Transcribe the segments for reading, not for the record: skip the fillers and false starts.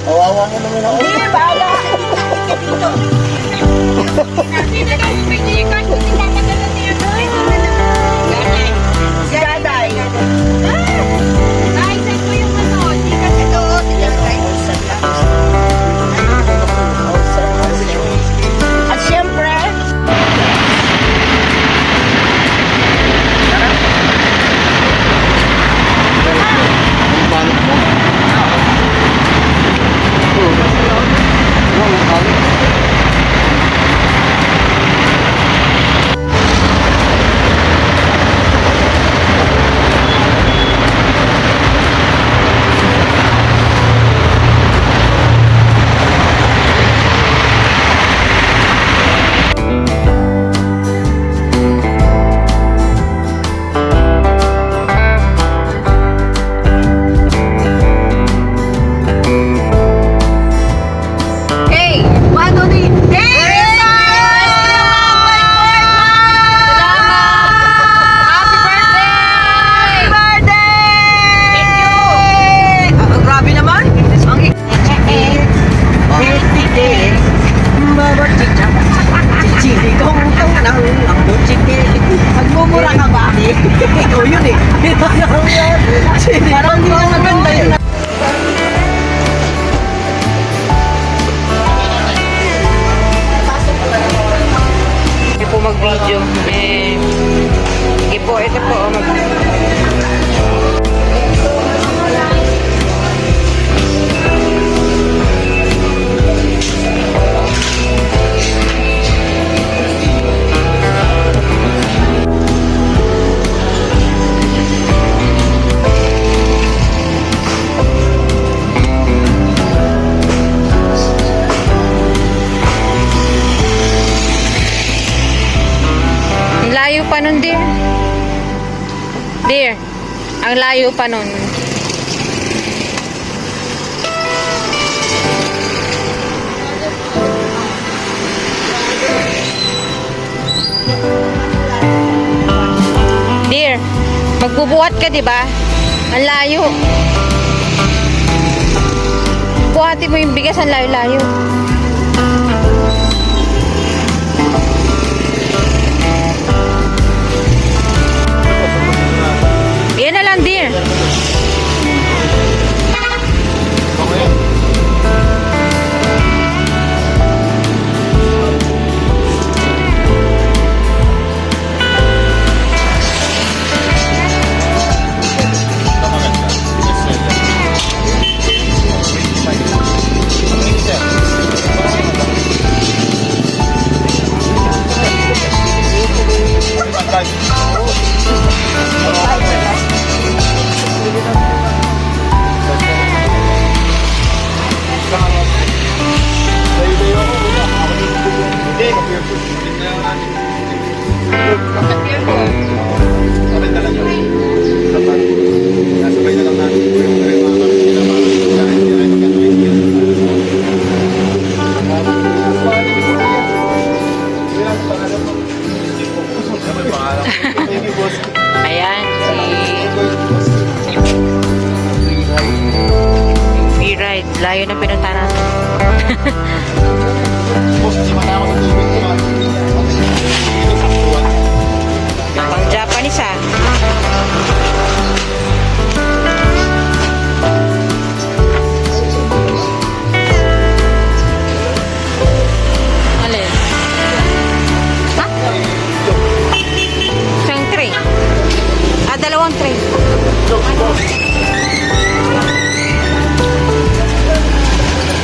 Kawawa mo naman ako. Hindi, bahala. Hindi na lang pinikan. Hindi na lang niya. Si Daday. Ay, saan ko yung ano? Hindi kasi doon. At syempre, Ang balot mo. Ang balot. hey, what do they? Hey! Happy birthday! Grabe naman. Birthday. Baba chicha. Chichiri kong tangang ang buchite. Magmumura ka ba? Ikaw yun eh. Parang hindi na maganda yun. Hindi po mag-video. Sige po, ito po. Ang layo pa nun, dear. Dear, ang layo pa nun. Dear, magbubuhat ka, di ba? Ang layo. Buhatin mo yung bigas, ang layo-layo. Yan na lang, dear. Ayan, free ride. Layo na pinunta natin. Pang Japanese ah. Alin? Ha? Isang tray. Dalawang tray.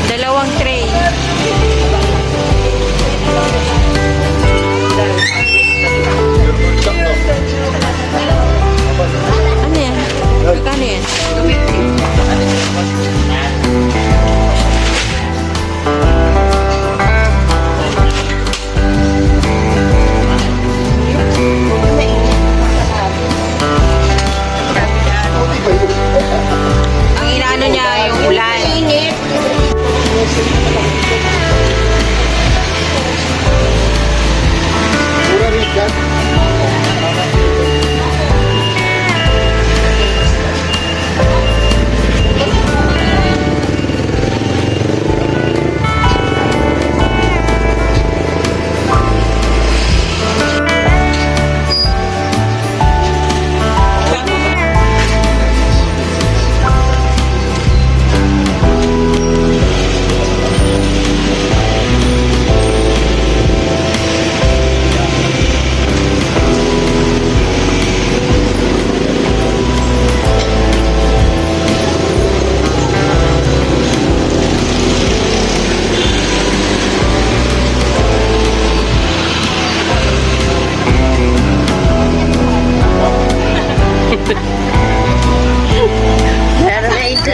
Dalawang tray. Ano yan? Magkano yan?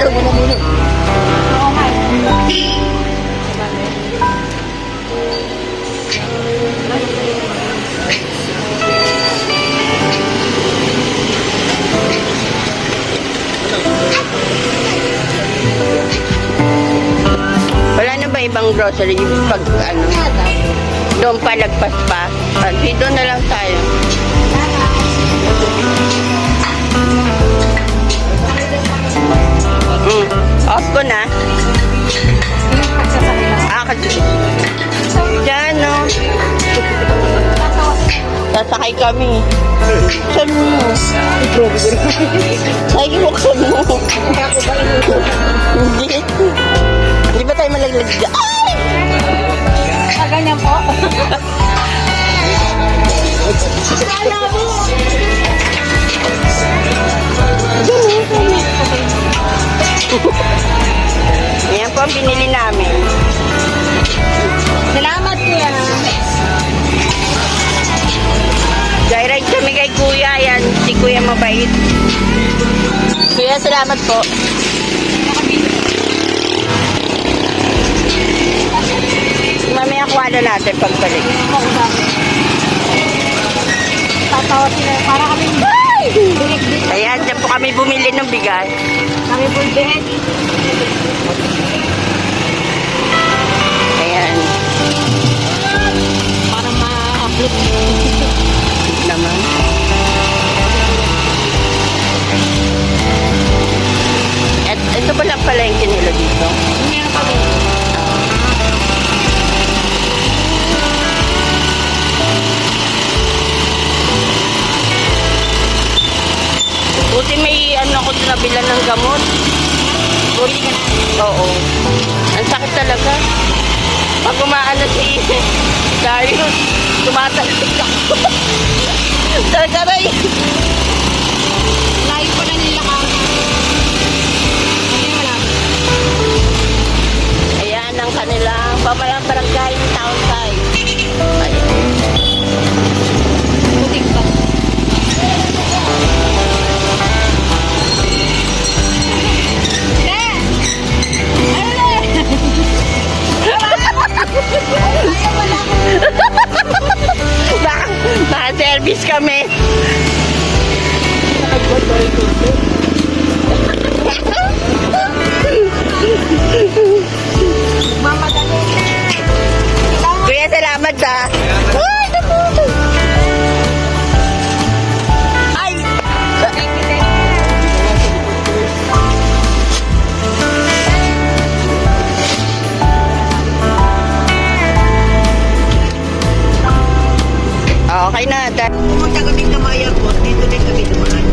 Ayaw mo na muna. Oo nga. Wala na ba ibang grocery pag ano? Doon pa, lagpas pa. Dito na lang tayo. Off ko na. Kasi dyan, no? Sasakay kami. Saan mo? Ay, buksan mo. Hindi. Hindi ba tayo malaglag dyan? Ay! Ganyan po. Kala mo. Yan po ang binili namin. Salamat kuya. Joyride kami kay Kuya. Yan, si Kuya mabait. Kuya, salamat po. Mamaya kuha na natin pagbalik. Tatawa sila. Para kami direct-direct. Ayan, dyan po kami bumili ng bigas. Kami po direct. Ayan. Para ma-upload. Naman. At ito ba lang pala yung kinilo dito? Meron pa rin. Buti may ano ako nabilan ng gamot. Buti ka na. Oo. Ang sakit talaga. Pag umaano si Darius, tumatalsik ako. Tagaray. Live po na nila ka. Hindi wala. Ayan ang kanilang pamalang barangay ng town side. Ayan. Butik pa. Naka-service kami. Mamadali. Kuya, salamat ha. Ay, naku. Ay! Okay na. Pumunta kami sa Maya po, dito din kami dumaan.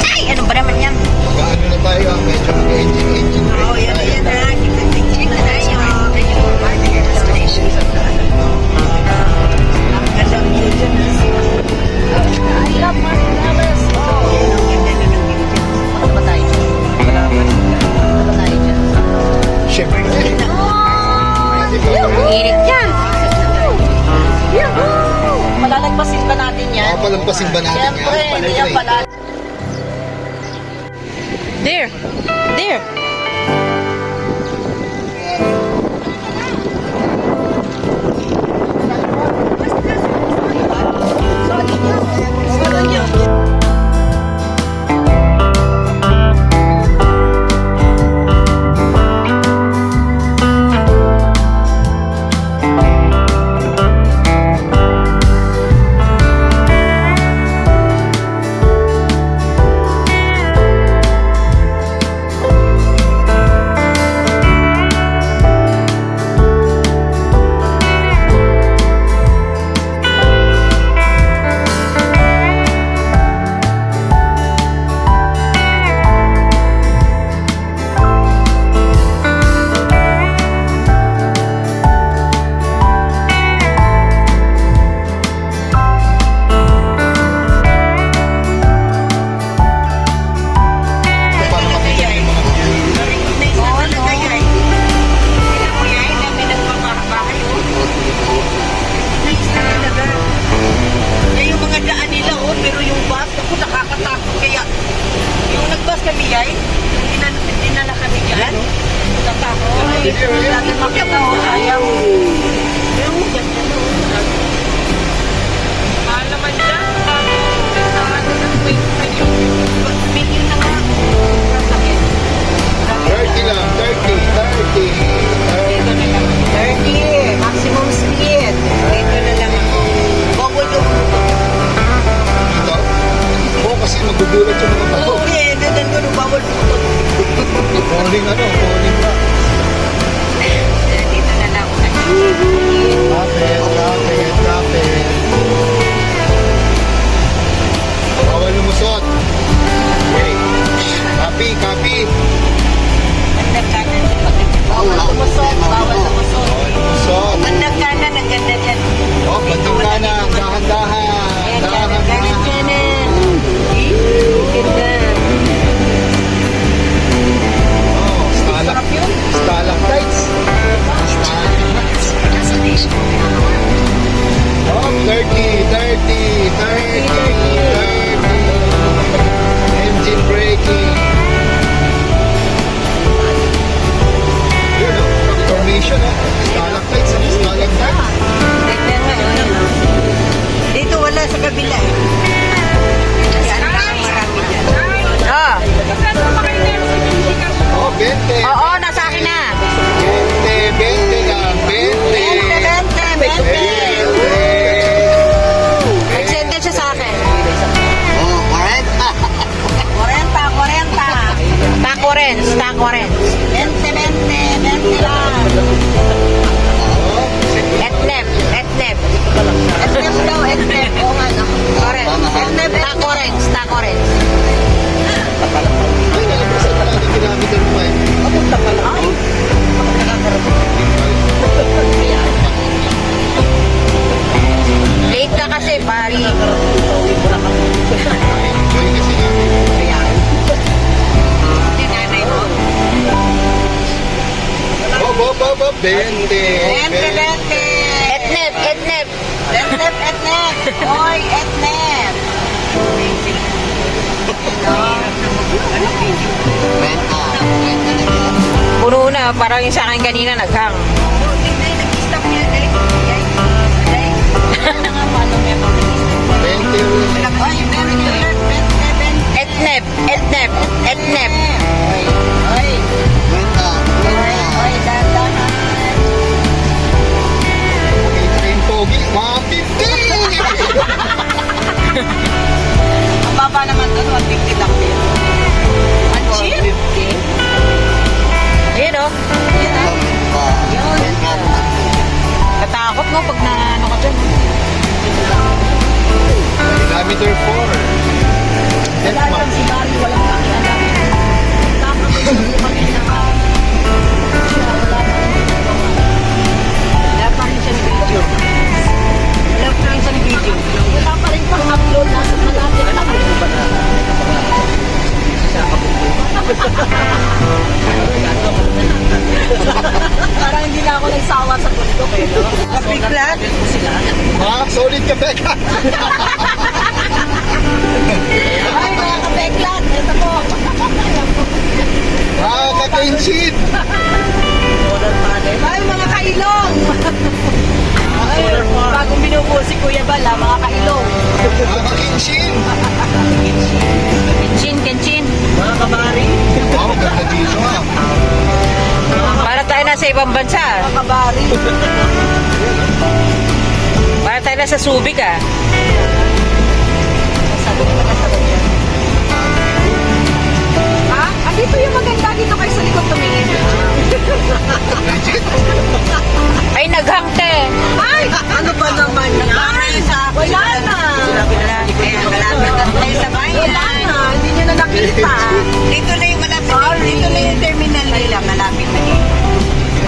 Ay! Ano ba naman yan? Mag-ano na tayo, medyo mag-engine Oo, brake yan tayo. na. Check na tayo. Ang ganda ng view dyan. I love my flowers. Ang ganda na ng view dyan. Ano ba tayo? Ano ba tayo dyan? Siyempre na eh. Init yan. Malalagpasin ba natin yan? Papalampasin ba natin Siyempre, hindi yan pala. There! There! Yay. Dinala kami dyan. Tatakot. Hindi natin makita o ayaw. Yung ganda no. Mahal naman dyan. Ano ng million na nga. Sakit. 30 lang, 30. 30. Maximum speed. Ito na lang. Bawal yung Dito? Oo, kasi magugulat yung mga bato. Oo, eh. Ganun ko nung bawal puto. Falling pa. Dito na lang. Kapit. Bawal lumusot. Okay. Copy. Bandang kanan. Bawal lumusot. Bawal lumusot. Bawal lumusot. Bandang kanan. Ang ganda dyan. Oh, bandang kanan. Dahan-dahan. Ayan, kanan. Ganda. Oh, stalactites. Oh, 30. Engine braking. Yun, oh. Formation, oh. Stalactites. Ganda nga. Dito wala sa kabila eh. Yan lang marami dyan. Oh. Oh, 20. Oo, nasa akin na. 20 lang. 20. Nag-send siya sa akin. Oh, 40. 40. Taco Rens. 20 lang. Oh, Etnep. Etnep daw, etnep. Oo nga no. Correct. Taco Rens. ay, nalabas na lang yung kilometer mo eh. Papunta pala. Ay. Late ka kasi, pari. Enjoy kasi nga. Nanay mo. Oh, 20. 20. Etnep. Etnep. Oy, etnep. Puno na, parang yung sa akin kanina naghang. Nag-stop yan. Ay. Ano nga paano may pag-stop? 20. Ay, very good. 20. Etnep. Oy. Oy, dandahan. Train pogi. 150. Ang baba naman doon, 150 lang din. Ang cheap. Ayun o. Yun. Katakot mo pag ano ka dyan. Kilometer 4. Wala lang si Barry, walang pakialam. Kakabili kami na siya, wala na rin ginagawa. Wala pa rin siyang video. Wala pa rin pang upload, nasa malapit na kami. Parang hindi na ako nagsawa sa bundok eh, no? Kapiglat. Solid ka, Becca. Ay, mga kapiglat. Ito po. Kaka-engine. Ay, mga kailong. Ay, bagong binubuo si Kuya Bala, mga kailong. Kaka-engine. Kenchin. Mga kabari. Wow, ganda dito ah. Para tayo nasa ibang bansa. Mga kabari. Para tayo nasa Subic ah. Sabi ko na sa yan. Ha? Dito yung maganda. Dito kayo sa likod tumingin. Legit. Ay, naghang te. Ay! Ano ba naman yan? Wala na. Malapit na tayo sa bayan. Wala na. Hindi nyo na nakita. Dito na yung malapit. Dito na yung terminal nila. Malapit na yun.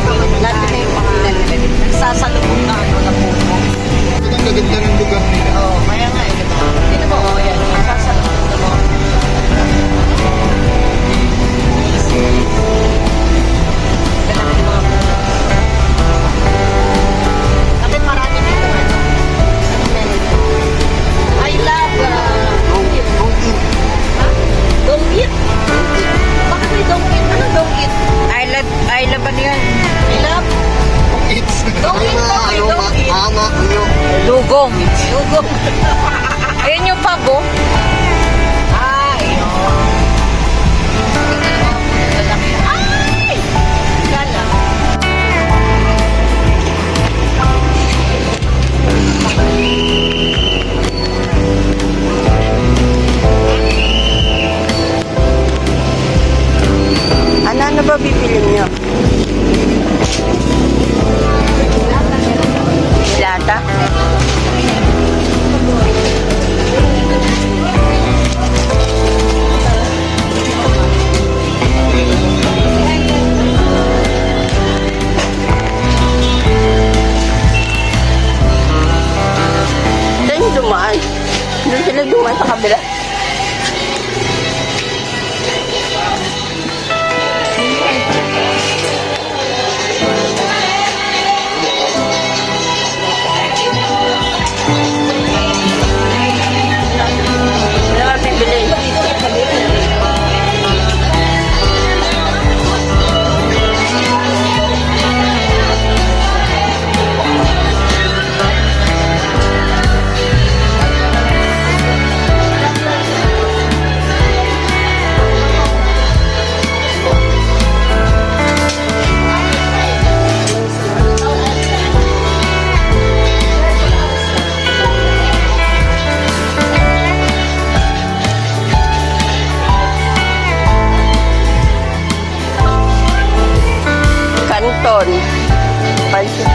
Malapit na yung terminal nila. Nagsasalubong na ano na puno. Ito ang gaganda ng lugar nila. Oo, kaya Panson. Panson.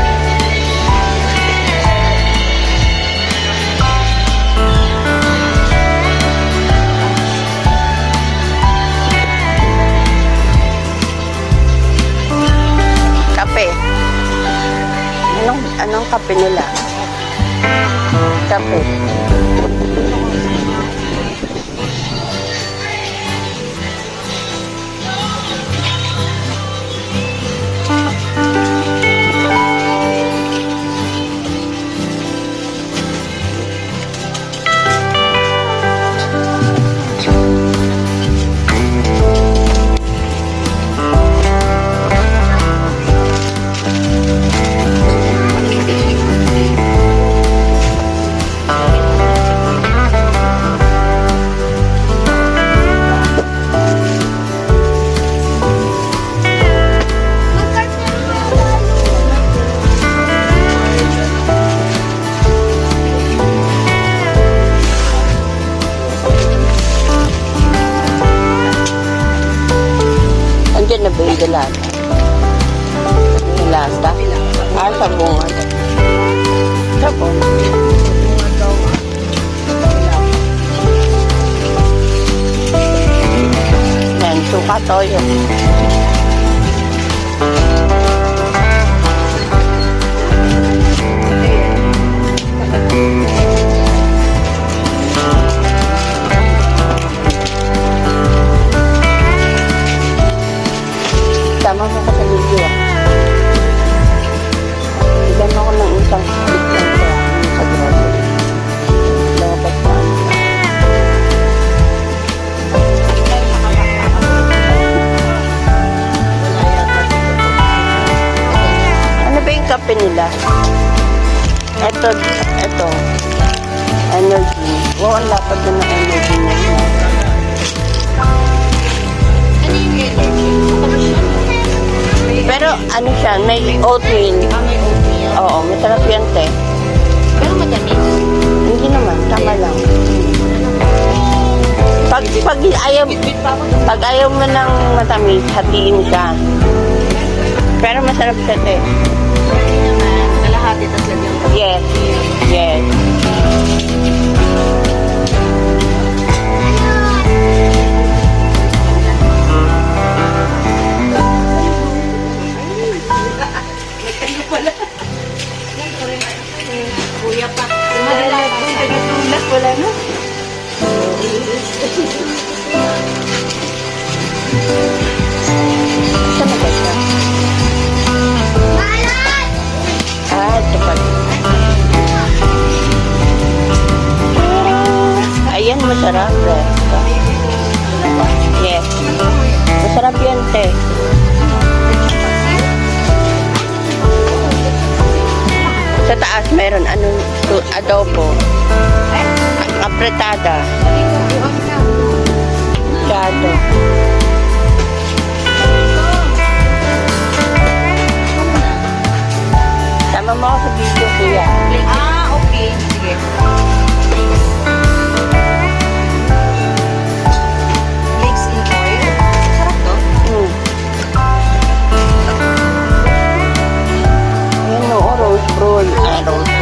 Kape. Anong kape nila? Kape. Andiyan na ba yung dalata? Dalata? Ah, sabungan. Sabon. Yan, suka toyo. Tama mo ka sa video ah. Bigyan mo ako ng isang split lang sa grocery. Dapat pa. Ano ba yung kape nila? Ito. Energy. Wow, ang lapad na ng energy nila. Pero ano siya, may oatmeal. May oatmeal. Oo, masarap yan, te. Pero matamis. Hindi naman, tama lang. Pag ayaw mo ng matamis, hatiin siya. Pero masarap siya, te. Hindi naman. Kalahati, tapos lagyan ko. Yes. Yes. Kuya pa. Tagatulak, wala na. Saan na ba siya? Ah, ito pa. Ayan, masarap. Yes. Masarap yan, te. Sa taas, meron adobo. Apretada. Chado. Tama mo ako sa video, kuya. Ah, okay. Sige. Flakes in oil. Sarap to. Ayan o, rose roll. Rose.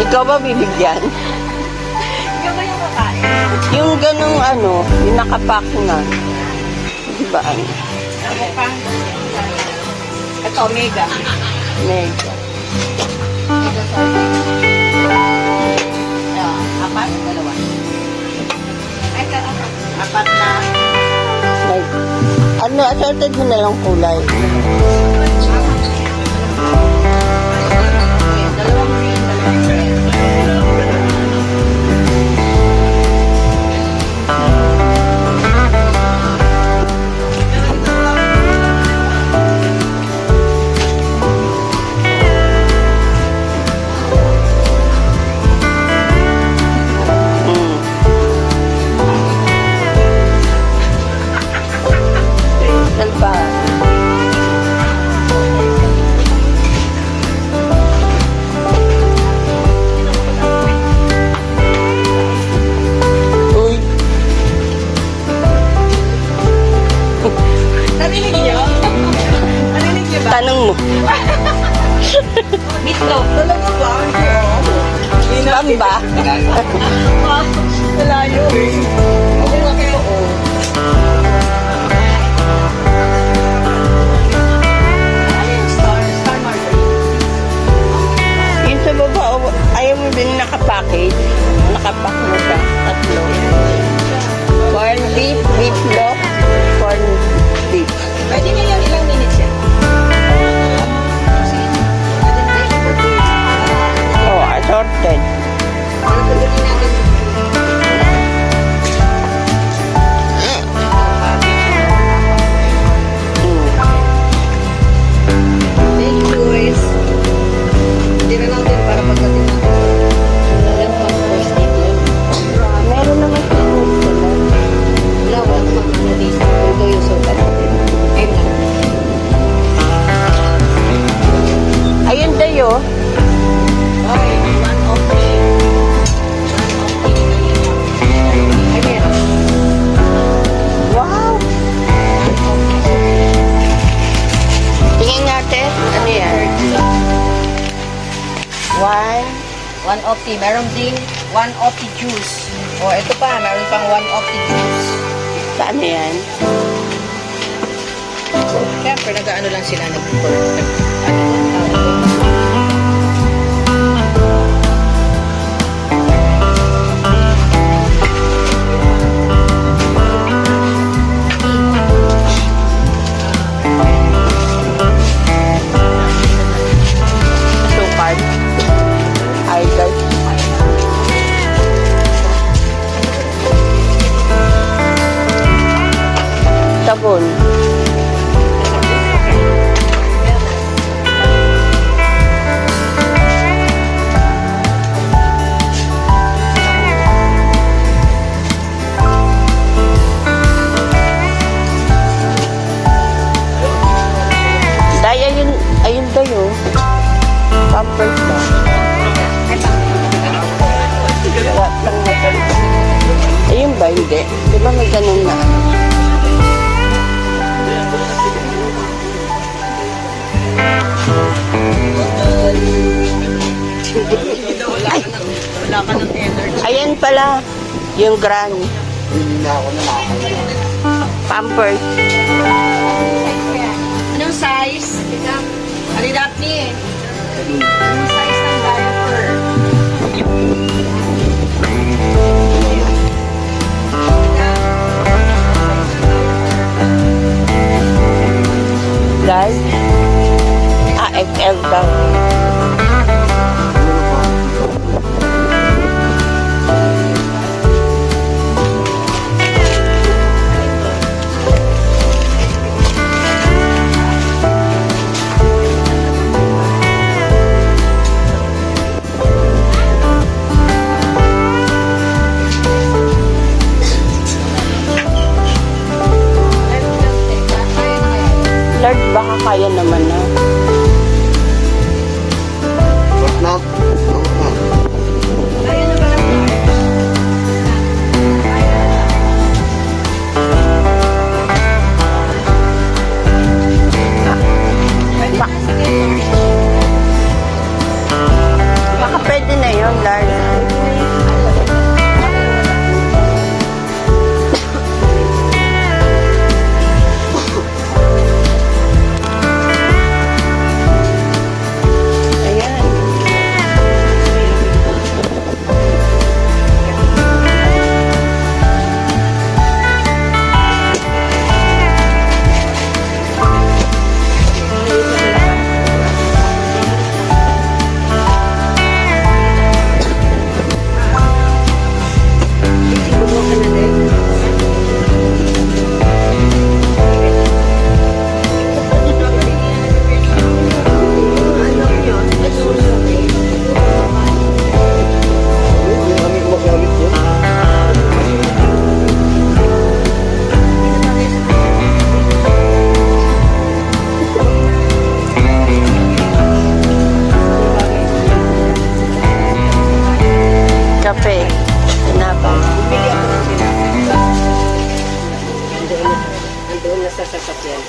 Ikaw ba bibigyan? Ikaw ba yung kakain? Yung ganong yung nakapack na. Di ba ano? Ako pa. Ito, mega. Mega. Apat? Dalawa. Ito, apat na. Assorted mo na lang kulay. Dalawang green, dalawang red. Saan pa? Meron ba? Wala yun. Oo nga totoo. Ano yung Star Margarine? Yung sa baba, ayaw mo din nakapackage. Nakapack mo siya. Tatlo. Corn beef, beefloaf, corn beef. Pwede na yung ilang minutes yan? Oh, assorted. Para pagdating natin. Thank you, guys. Tira natin para pagdating natin. Walang pang first date yun. Meron naman siya. Wala, wala pang ano dito. Ito yung soda natin. Ayun na. Ayun tayo. Ay, one of the... Ay, meron. Wow! Tingnan natin. Ano yan? One. One of the, meron ding one of the juice. O, ito pa, meron pang one of the juice. Paano yan? Siyempre, nag-ano lang sila, Sukad. Idol. Sabon. Daya yun, ayun tayo. Pampers ba? Wala lang na ganun. Ayun ba? Hindi. Di ba may ganun na? Ay! wala ka ng energy. Ayan pala. Yung gran. Hindi na ako na nakakaya. Pampers. Anong size? Tika, alidat ni. Anong size ng diaper? Guys. XL daw. Lord, baka kaya naman na. But not. Kaya na ba lang? Baka pwede na yun, Lord. Ayan. Hindi kami kumasalit yun. Kape. Tinapang. Andoon na sa sasakyan.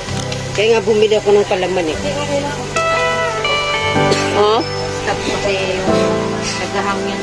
Kaya nga bumili ako ng palaman eh. Oh? Tapos kasi naghahangin.